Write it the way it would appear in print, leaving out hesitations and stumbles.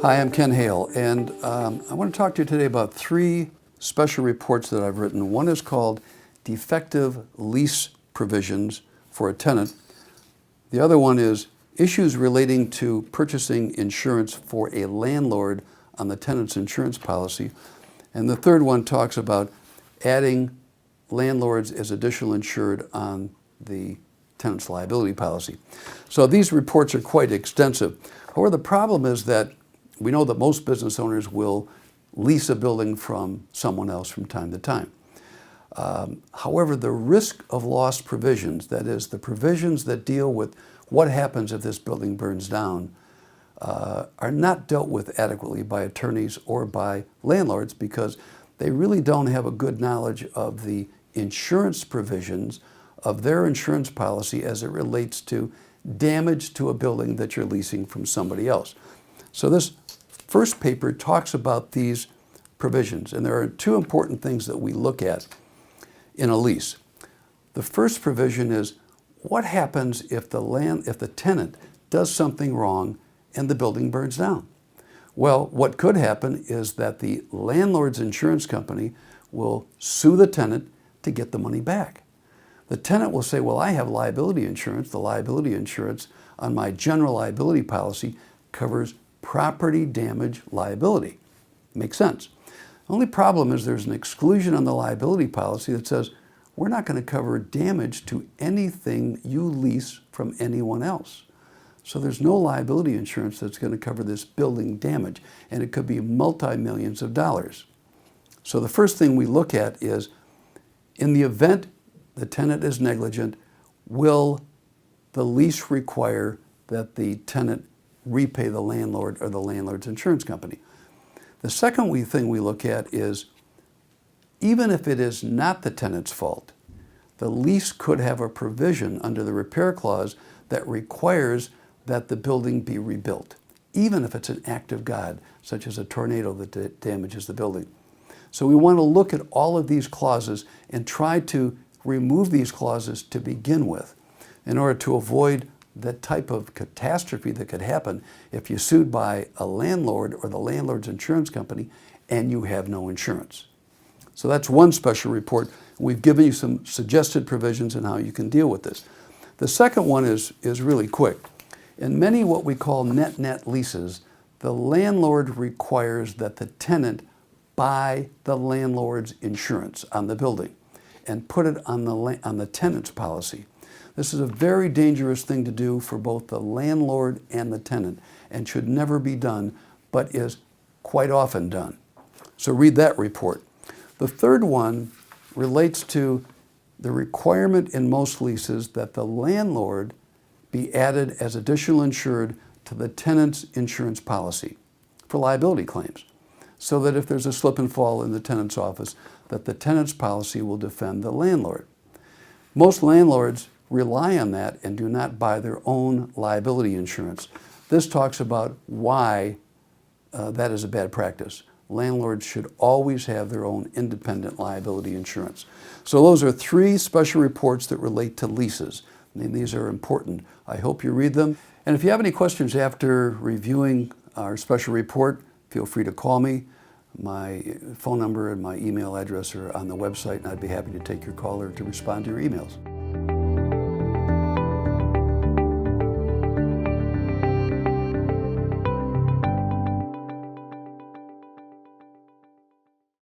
Hi, I'm Ken Hale, and I want to talk to you today about three special reports that I've written. One is called Defective Lease Provisions for a Tenant. The other one is Issues Relating to Purchasing Insurance for a Landlord on the Tenant's Insurance Policy. And the third one talks about adding landlords as additional insured on the tenant's liability policy. So these reports are quite extensive. However, the problem is that we know that most business owners will lease a building from someone else from time to time. However, the risk of loss provisions, that is, the provisions that deal with what happens if this building burns down, are not dealt with adequately by attorneys or by landlords because they really don't have a good knowledge of the insurance provisions of their insurance policy as it relates to damage to a building that you're leasing from somebody else. So this first paper talks about these provisions, and there are two important things that we look at in a lease. The first provision is what happens if the tenant does something wrong and the building burns down? Well, what could happen is that the landlord's insurance company will sue the tenant to get the money back. The tenant will say, well, I have liability insurance. The liability insurance on my general liability policy covers property damage liability. Makes sense. The only problem is there's an exclusion on the liability policy that says we're not going to cover damage to anything you lease from anyone else. So there's no liability insurance that's going to cover this building damage, and it could be multi-millions of dollars. So the first thing we look at is, in the event the tenant is negligent, will the lease require that the tenant repay the landlord or the landlord's insurance company? The second thing we look at is, even if it is not the tenant's fault, the lease could have a provision under the repair clause that requires that the building be rebuilt, even if it's an act of God, such as a tornado that damages the building. So we want to look at all of these clauses and try to remove these clauses to begin with in order to avoid that type of catastrophe that could happen if you're sued by a landlord or the landlord's insurance company and you have no insurance. So that's one special report. We've given you some suggested provisions on how you can deal with this. The second one is really quick. In many what we call net-net leases, the landlord requires that the tenant buy the landlord's insurance on the building and put it on the tenant's policy. This is a very dangerous thing to do for both the landlord and the tenant and should never be done, but is quite often done. So read that report. The third one relates to the requirement in most leases that the landlord be added as additional insured to the tenant's insurance policy for liability claims, so that if there's a slip and fall in the tenant's office, that the tenant's policy will defend the landlord. Most landlords rely on that and do not buy their own liability insurance. This talks about why that is a bad practice. Landlords should always have their own independent liability insurance. So those are three special reports that relate to leases. I mean, these are important. I hope you read them. And if you have any questions after reviewing our special report, feel free to call me. My phone number and my email address are on the website, and I'd be happy to take your call or to respond to your emails.